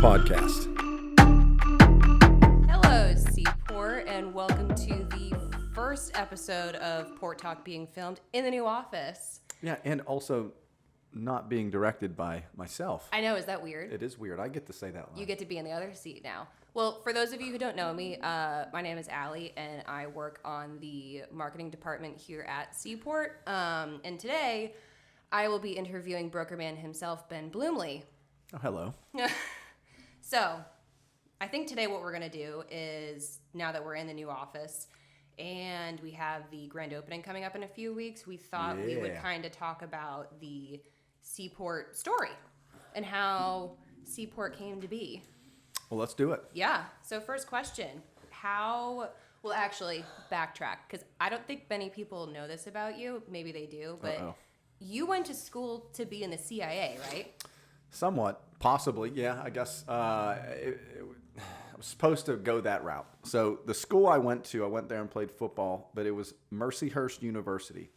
podcast. Hello, Seaport, and welcome to the first episode of Port Talk being filmed in the new office. Yeah, and also not being directed by myself. I know, is that weird? It is weird. I get to say that line. You get to be in the other seat now. Well, for those of you who don't know me, my name is Allie, and I work on the marketing department here at Seaport. And today, I will be interviewing brokerman himself, Ben Bloomley. Oh, hello. So, I think today what we're going to do is, now that we're in the new office, and we have the grand opening coming up in a few weeks, we thought we would kind of talk about the Seaport story and how Seaport came to be. Well, let's do it. Yeah. So first question, well, actually, backtrack, because I don't think many people know this about you. Maybe they do, but you went to school to be in the CIA, right? Somewhat. Possibly, yeah. I guess I was supposed to go that route. So the school I went there and played football, but it was Mercyhurst University.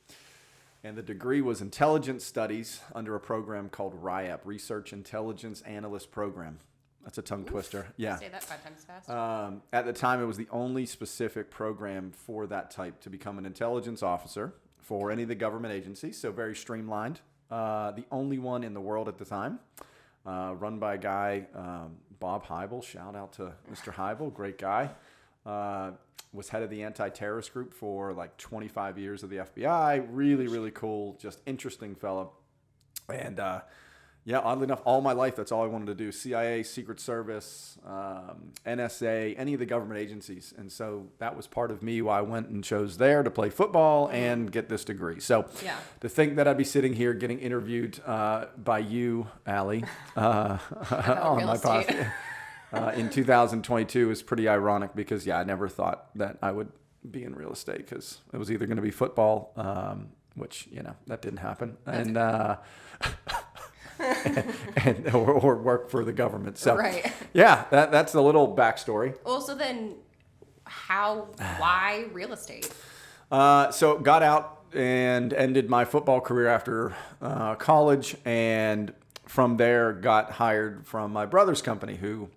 And the degree was Intelligence Studies under a program called RIAP, Research Intelligence Analyst Program. That's a tongue twister. Yeah. Say that 5 times fast. At the time, it was the only specific program for that type to become an intelligence officer for any of the government agencies. So very streamlined. The only one in the world at the time. Run by a guy, Bob Heibel. Shout out to Mr. Heibel. Great guy. Was head of the anti-terrorist group for like 25 years of the FBI. Really, really cool. Just interesting fellow. And yeah, oddly enough, all my life, that's all I wanted to do. CIA, Secret Service, NSA, any of the government agencies. And so that was part of me why I went and chose there to play football and get this degree. So to think that I'd be sitting here getting interviewed by you, Allie, on my podcast in 2022 is pretty ironic because, I never thought that I would be in real estate because it was either going to be football, which, that didn't happen. Or work for the government. So, that's a little backstory. Well, so then why real estate? So got out and ended my football career after college. And from there got hired from my brother's company, who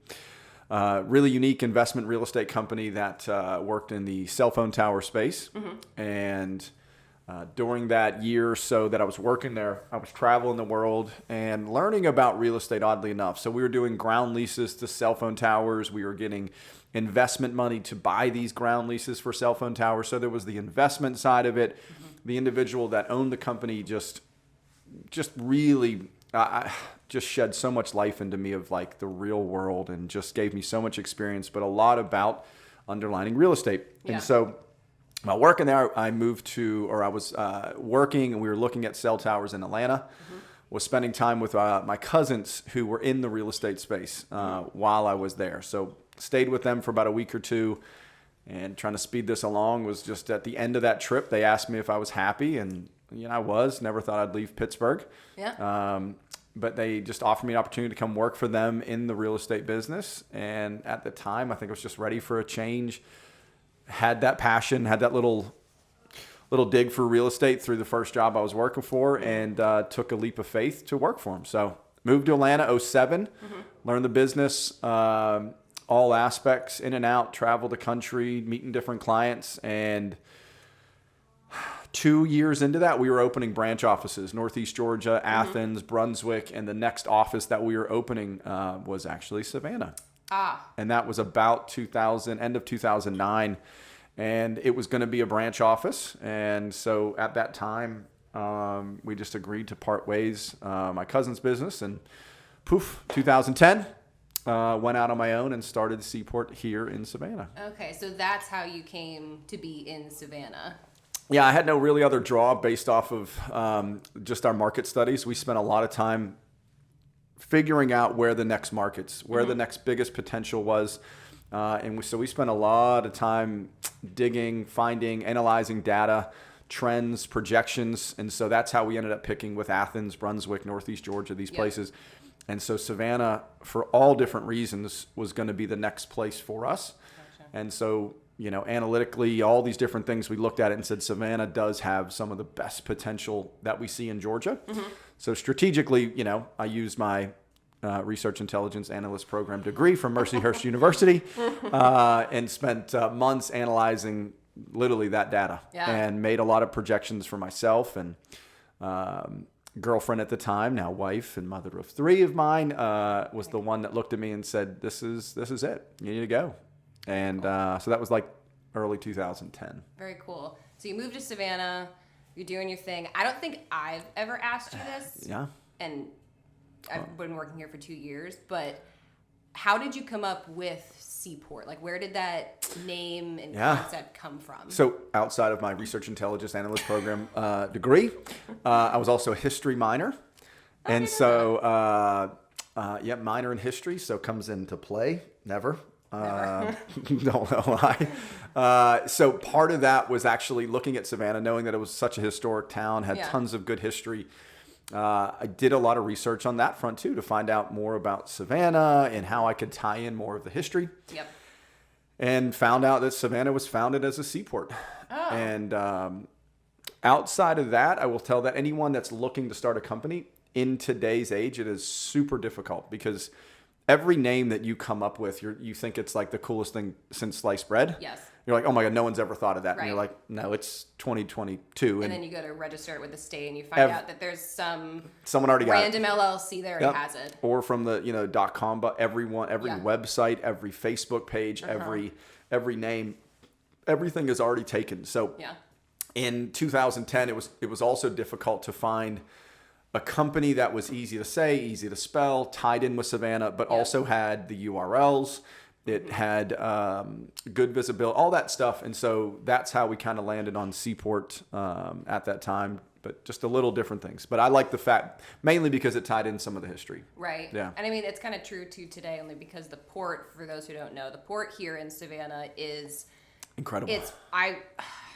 really unique investment real estate company that worked in the cell phone tower space. Mm-hmm. And during that year or so that I was working there, I was traveling the world and learning about real estate, oddly enough. So we were doing ground leases to cell phone towers. We were getting investment money to buy these ground leases for cell phone towers. So there was the investment side of it. Mm-hmm. The individual that owned the company just really just shed so much life into me of like the real world and just gave me so much experience, but a lot about underlining real estate. Yeah. And so while working there, I was working and we were looking at cell towers in Atlanta, was spending time with my cousins who were in the real estate space while I was there. So stayed with them for about a week or two and trying to speed this along. Was just at the end of that trip, they asked me if I was happy, and I was. Never thought I'd leave Pittsburgh. Yeah. But they just offered me an opportunity to come work for them in the real estate business. And at the time, I think I was just ready for a change. Had that passion, had that little dig for real estate through the first job I was working for, and took a leap of faith to work for him. So moved to Atlanta 2007, learned the business, all aspects, in and out, traveled the country, meeting different clients. And 2 years into that, we were opening branch offices, Northeast Georgia, Athens, Brunswick, and the next office that we were opening was actually Savannah. And that was about end of 2009. And it was going to be a branch office. And so at that time, we just agreed to part ways, my cousin's business. And poof, 2010, went out on my own and started Seaport here in Savannah. Okay, so that's how you came to be in Savannah. Yeah, I had no really other draw based off of just our market studies. We spent a lot of time figuring out where the next markets, where the next biggest potential was. So we spent a lot of time digging, finding, analyzing data, trends, projections. And so that's how we ended up picking with Athens, Brunswick, Northeast Georgia, these places. And so Savannah, for all different reasons, was going to be the next place for us. Gotcha. And so, analytically, all these different things, we looked at it and said, Savannah does have some of the best potential that we see in Georgia. Mm-hmm. So strategically, I used my research intelligence analyst program degree from Mercyhurst University, and spent months analyzing literally that data, and made a lot of projections for myself and girlfriend at the time, now wife and mother of 3 of mine, was the one that looked at me and said, this is it. You need to go. And so that was like early 2010. Very cool. So you moved to Savannah. You're doing your thing. I don't think I've ever asked you this. Yeah. And I've been working here for 2 years, but how did you come up with Seaport? Like, where did that name and concept come from? So outside of my research intelligence analyst program degree, I was also a history minor. And so, minor in history. So comes into play. Never. Don't know why. So part of that was actually looking at Savannah, knowing that it was such a historic town, had tons of good history. I did a lot of research on that front too, to find out more about Savannah and how I could tie in more of the history. Yep. And found out that Savannah was founded as a seaport. Oh. And outside of that, I will tell that anyone that's looking to start a company in today's age, it is super difficult because every name that you come up with, you think it's like the coolest thing since sliced bread. Yes. You're like, oh my God, no one's ever thought of that. Right. And you're like, no, it's 2022. And then you go to register it with the state and you find out that there's someone already random LLC there and has it. Or from the, .com, but every website, every Facebook page, every name, everything is already taken. So in 2010, it was also difficult to find a company that was easy to say, easy to spell, tied in with Savannah, but also had the URLs. It had good visibility, all that stuff. And so that's how we kind of landed on Seaport at that time, but just a little different things. But I like the fact, mainly because it tied in some of the history. Right. Yeah. And I mean, it's kind of true too today, only because the port, for those who don't know, the port here in Savannah is incredible.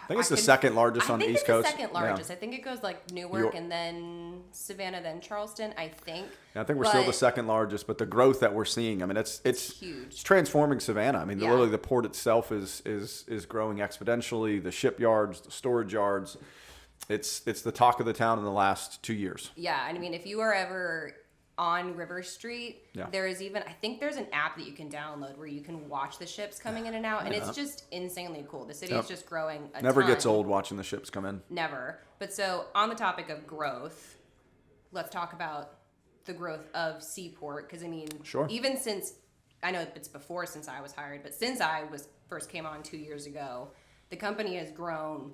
I think it's the second largest on the East Coast. I think it's the second largest. Yeah. I think it goes like Newark and then Savannah, then Charleston, I think. Yeah, I think we're still the second largest, but the growth that we're seeing, I mean, it's huge. It's transforming Savannah. I mean, literally the port itself is growing exponentially. The shipyards, the storage yards, it's the talk of the town in the last 2 years. Yeah, and I mean, if you are ever on River Street, there is even, I think there's an app that you can download where you can watch the ships coming in and out, and it's just insanely cool. The city is just growing a Never ton. Gets old watching the ships come in. Never. But so, on the topic of growth, let's talk about the growth of Seaport, because I mean, even since, I know it's before since I was hired, but since I first came on 2 years ago, the company has grown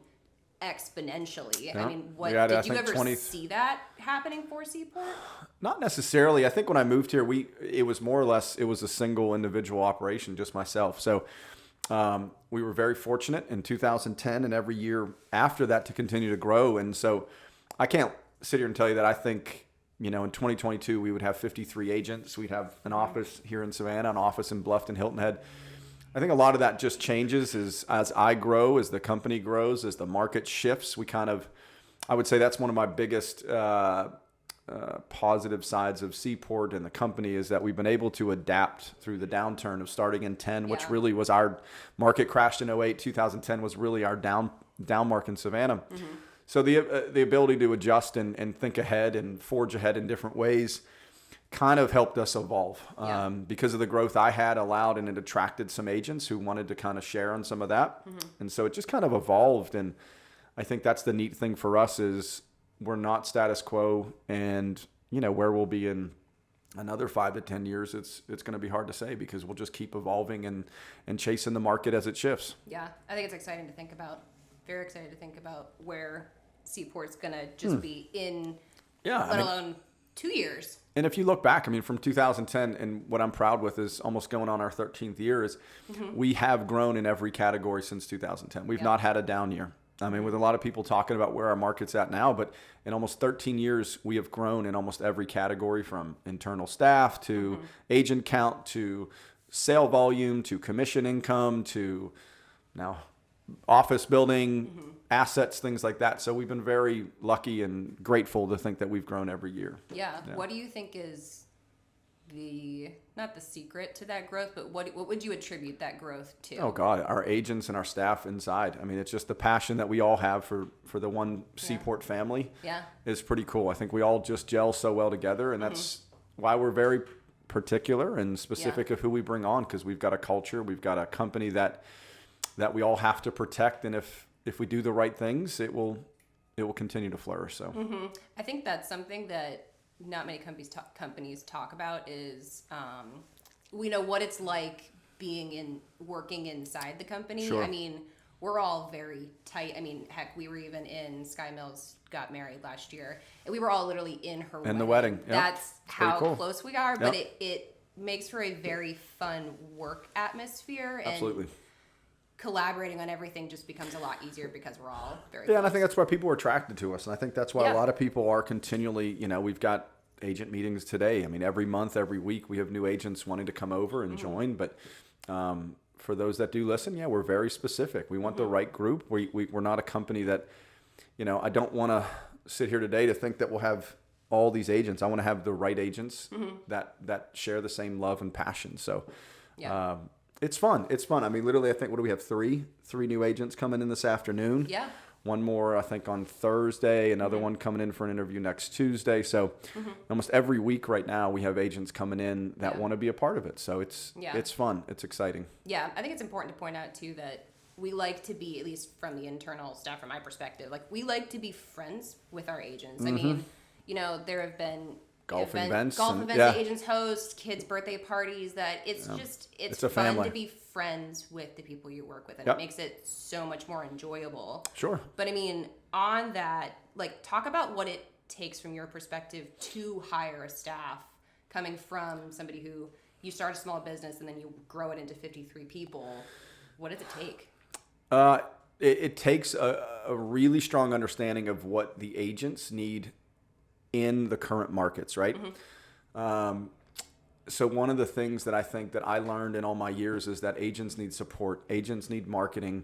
exponentially. Yeah. I mean, did you ever see that happening for Seaport? Not necessarily. I think when I moved here, it was more or less, it was a single individual operation, just myself. So we were very fortunate in 2010 and every year after that to continue to grow. And so I can't sit here and tell you that I think, in 2022, we would have 53 agents. We'd have an office here in Savannah, an office in Bluffton, Hilton Head. I think a lot of that just changes as I grow, as the company grows, as the market shifts. I would say that's one of my biggest positive sides of Seaport and the company is that we've been able to adapt through the downturn of starting in 10, which really was our market crashed in 08. 2010 was really our down mark in Savannah. Mm-hmm. So the ability to adjust and think ahead and forge ahead in different ways kind of helped us evolve because of the growth I had allowed, and it attracted some agents who wanted to kind of share on some of that. Mm-hmm. And so it just kind of evolved. And I think that's the neat thing for us is we're not status quo, and where we'll be in another 5 to 10 years, it's going to be hard to say because we'll just keep evolving and chasing the market as it shifts. Yeah. I think it's exciting to think about, very excited to think about where Seaport's going to just be in, let alone 2 years. And if you look back, from 2010, and what I'm proud with is almost going on our 13th year is we have grown in every category since 2010. We've not had a down year. With a lot of people talking about where our market's at now, but in almost 13 years, we have grown in almost every category, from internal staff to agent count to sale volume to commission income to now office building, assets, things like that. So we've been very lucky and grateful to think that we've grown every year. Yeah. What do you think is not the secret to that growth, but what would you attribute that growth to? Oh God, our agents and our staff inside. It's just the passion that we all have for the one Seaport family is pretty cool. I think we all just gel so well together, and that's why we're very particular and specific of who we bring on, because we've got a culture, we've got a company that we all have to protect, and if we do the right things, it will continue to flourish. So I think that's something that not many companies talk about is we know what it's like working inside the company. Sure. I mean, we're all very tight. I mean, heck, we were even in Sky Mills, got married last year, and we were all literally in her wedding. In the wedding. Yep. That's how cool. close we are, but Yep. it makes for a very fun work atmosphere. And Absolutely. collaborating on everything just becomes a lot easier because we're all very Yeah, and I close. think that's why people are attracted to us. And I think that's why Yeah. a lot of people are continually, we've got agent meetings today. I mean, every month, every week, we have new agents wanting to come over and join. But for those that do listen, yeah, we're very specific. We want the right group. We're not a company that, I don't want to sit here today to think that we'll have all these agents. I want to have the right agents that share the same love and passion. So it's fun. It's fun. I mean, literally, I think, what do we have? Three new agents coming in this afternoon. Yeah. One more, I think, on Thursday. Another one coming in for an interview next Tuesday. So almost every week right now, we have agents coming in that want to be a part of it. So it's fun. It's exciting. Yeah, I think it's important to point out, too, that we like to be, at least from the internal staff, from my perspective, like, we like to be friends with our agents. I mean, there have been Golf events that agents host, kids' birthday parties, that it's It's a fun family. to be friends with the people you work with, and Yep. it makes it so much more enjoyable. Sure. But I mean, on that, like, talk about what it takes from your perspective to hire a staff, coming from somebody who you start a small business and then you grow it into 53 people. What does it take? It takes a really strong understanding of what the agents need in the current markets, right? So one of the things that I think that I learned in all my years is that agents need support. Agents need marketing.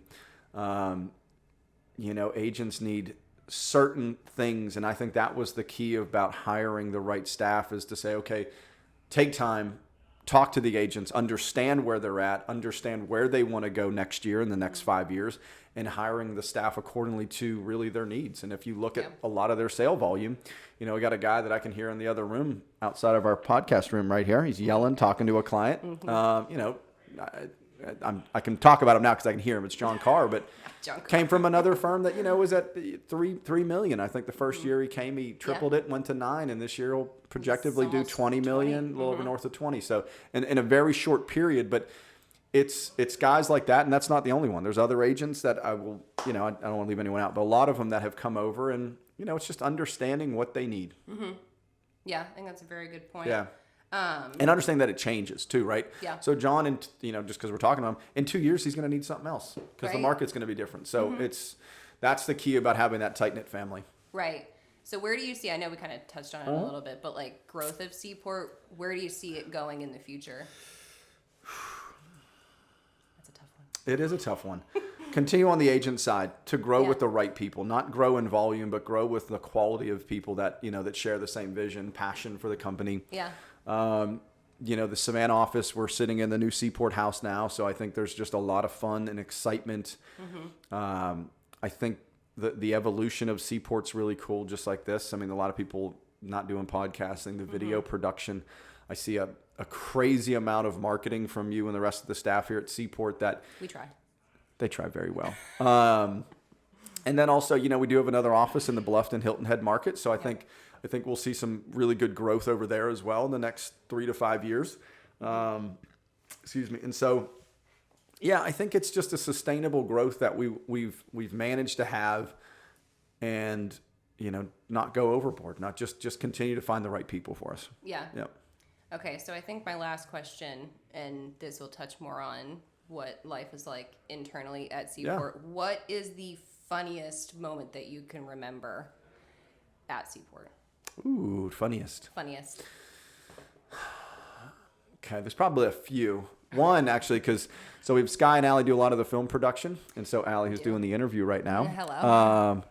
Agents need certain things. And I think that was the key about hiring the right staff, is to say, okay, take time, talk to the agents, understand where they're at, understand where they want to go next year, in the next 5 years, and hiring the staff accordingly to really their needs. And if you look at a lot of their sale volume, we got a guy that I can hear in the other room outside of our podcast room right here. He's yelling, talking to a client. I can talk about him now because I can hear him. It's John Carr, but came from another firm that, was at $3 million. I think the first year he came, he tripled it, went to $9 million, and this year he'll projectively do $20 million, a little over north of 20. So in a very short period, but it's guys like that, and that's not the only one. There's other agents that I will, I don't want to leave anyone out, but a lot of them that have come over, and it's just understanding what they need. Yeah, I think that's a very good point. Yeah. And understanding that it changes too, right? Yeah. So John, and just because we're talking to him, in 2 years he's going to need something else, because the Right. market's going to be different. So that's the key about having that tight knit family. Right. So where do you see, I know we kind of touched on it a little bit, but like growth of Seaport, where do you see it going in the future? That's a tough one. It is a tough one. Continue on the agent side to grow with the right people, not grow in volume, but grow with the quality of people that, that share the same vision, passion for the company. Yeah. The Savannah office, we're sitting in the new Seaport house now. So I think there's just a lot of fun and excitement. I think the evolution of Seaport's really cool, just like this. I mean, a lot of people not doing podcasting, the video production. I see a crazy amount of marketing from you and the rest of the staff here at Seaport that We try. they try very well. And then also, we do have another office in the Bluffton Hilton Head market. So I think we'll see some really good growth over there as well in the next 3 to 5 years. Excuse me. And so, yeah, I think it's just a sustainable growth that we've managed to have, and not go overboard, not just continue to find the right people for us. Yeah. Yep. Okay, so I think my last question, and this will touch more on what life is like internally at Seaport. Yeah. What is the funniest moment that you can remember at Seaport? Ooh, funniest. Funniest. Okay, there's probably a few. One, actually, because we have Sky and Allie do a lot of the film production, and so Allie, who's doing the interview right now, Hello.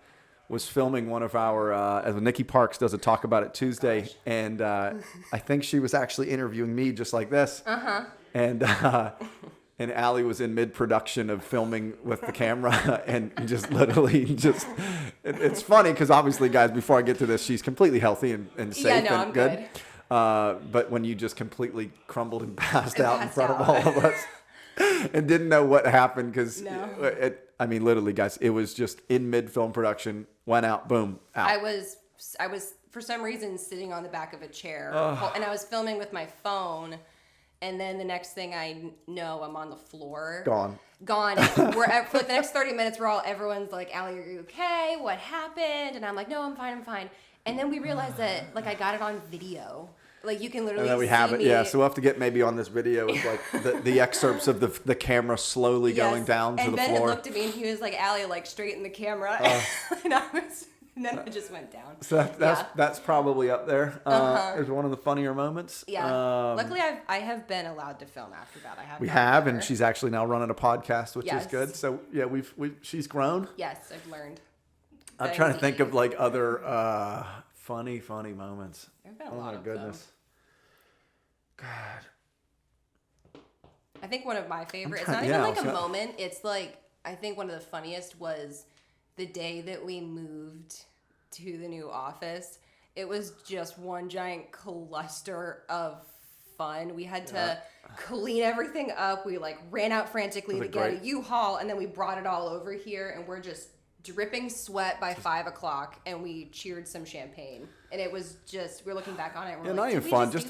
was filming one of our, as Nikki Parks does a Talk About It Tuesday, and I think she was actually interviewing me just like this. And Allie was in mid-production of filming with the camera, and just literally it's funny because obviously, guys, before I get to this, she's completely healthy and safe Yeah, no, and I'm good. But when you just completely crumbled and passed out in front of all of us and didn't know what happened because, I mean, literally, guys, it was just in mid-film production, went out, boom, out. I was for some reason sitting on the back of a chair and I was filming with my phone. And then the next thing I know, I'm on the floor. Gone. For the next 30 minutes, everyone's like, Allie, are you okay? What happened? And I'm like, no, I'm fine. And then we realized that, like, I got it on video. Like, you can literally see me. And then we have it, yeah. So we'll have to get maybe on this video of, like, the excerpts of the camera slowly going down to the floor. And Ben looked at me and he was like, Allie, like, straighten the camera. And then it just went down. So that's probably up there. It's one of the funnier moments. Yeah. Luckily, I have been allowed to film after that. We have, and she's actually now running a podcast, which is good. So yeah, she's grown. Yes, I've learned. I'm trying to think of like other funny moments. There've been a lot of them. God. I think one of my favorite. It's not even like a moment. It's like I think one of the funniest was the day that we moved to the new office. It was just one giant cluster of fun. We had to clean everything up. We like ran out frantically to get a U-Haul, and then we brought it all over here, and we're just dripping sweat by 5 o'clock, and we cheered some champagne. And it was just, we're looking back on it, and we're like, not even fun, just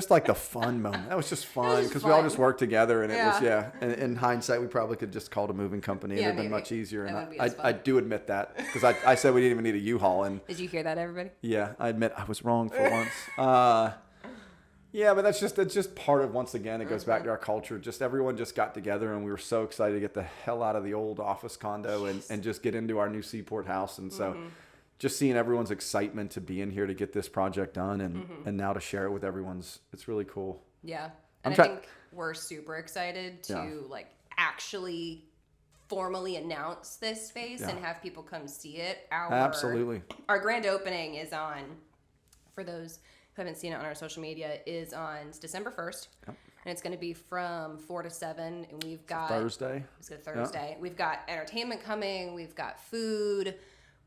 like the fun moment. That was just fun because we all just worked together, and it was And in hindsight, we probably could just called a moving company. It'd have been much easier. And I do admit that because I said we didn't even need a U-Haul. And did you hear that, everybody? Yeah, I admit I was wrong for once. Yeah, but that's just part of, once again, it goes back to our culture. Just everyone just got together, and we were so excited to get the hell out of the old office condo and just get into our new Seaport house. And so just seeing everyone's excitement to be in here to get this project done and now to share it with it's really cool. Yeah. And I think we're super excited to like actually formally announce this space and have people come see it. Absolutely. Our grand opening is on, for those who haven't seen it on our social media, is on December 1st. Yep. And it's going to be from 4 to 7. And we've got Thursday. It's a Thursday. Yep. We've got entertainment coming. We've got food.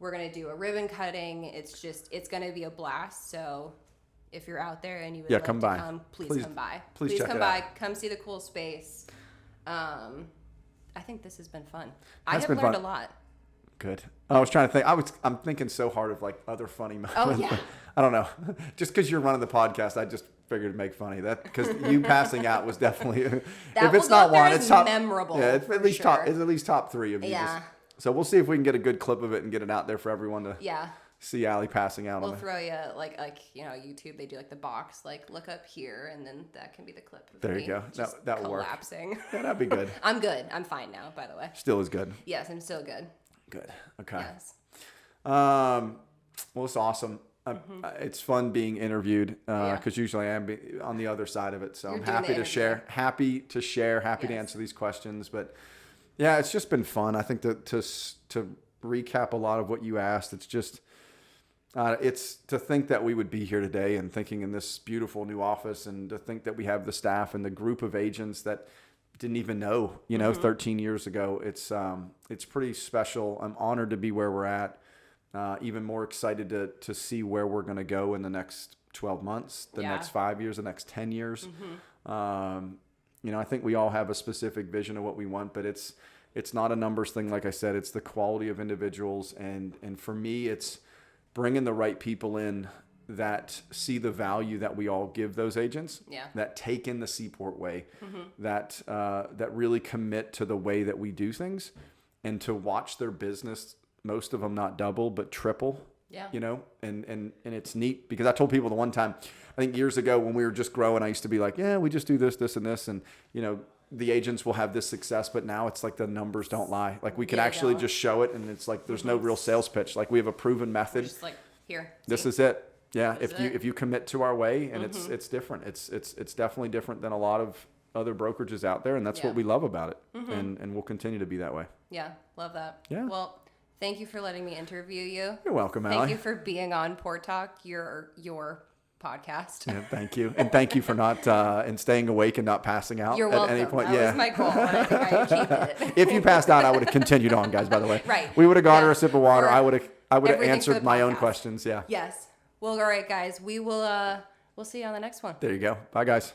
We're going to do a ribbon cutting. It's going to be a blast. So if you're out there and you would like to come, please come by. Please come by. Come see the cool space. I think this has been fun. I have learned a lot. Good. I was trying to think. I'm thinking so hard of like other funny moments. Oh yeah. I don't know. Just because you're running the podcast, I just figured to make funny that because you passing out was definitely. If it's not one, it's top. Memorable. Yeah, it's at least top. It's at least top 3 of you. Yeah. So we'll see if we can get a good clip of it and get it out there for everyone to. Yeah. See Allie passing out. We'll throw you like YouTube. They do like the box, like look up here, and then that can be the clip. Of there you go. That will work. Collapsing. Yeah, that'd be good. I'm good. I'm fine now. By the way. Still is good. Yes, I'm still good. Good. Okay. Yes. Well, it's awesome. It's fun being interviewed because usually I'm on the other side of it. So I'm happy to share. Happy to answer these questions. But yeah, it's just been fun. I think to recap a lot of what you asked, it's just it's to think that we would be here today and thinking in this beautiful new office, and to think that we have the staff and the group of agents that didn't even know, 13 years ago. It's pretty special. I'm honored to be where we're at. Even more excited to see where we're going to go in the next 12 months, the next 5 years, the next 10 years. I think we all have a specific vision of what we want, but it's not a numbers thing. Like I said, it's the quality of individuals. And for me, it's bringing the right people in that see the value that we all give those agents, that take in the Seaport way, that really commit to the way that we do things, and to watch their business, most of them not double, but triple, and it's neat because I told people the one time, I think years ago when we were just growing, I used to be like, we just do this, and this. And, the agents will have this success, but now it's like the numbers don't lie. Like we can actually just show it. And it's like, there's no real sales pitch. Like we have a proven method. Just like here, this is it. Yeah. If you commit to our way, and it's different. It's definitely different than a lot of other brokerages out there. And that's what we love about it. And we'll continue to be that way. Yeah. Love that. Yeah. Well, thank you for letting me interview you. You're welcome, Allie. Thank you for being on Port Talk, your podcast. Yeah, thank you. And thank you for not and staying awake and not passing out at any point. That was my goal. I think I achieved it. If you passed out, I would have continued on, guys, by the way. Right. We would have got her a sip of water. I would have answered my own questions. Yeah. Yes. Well, all right, guys. We will we'll see you on the next one. There you go. Bye, guys.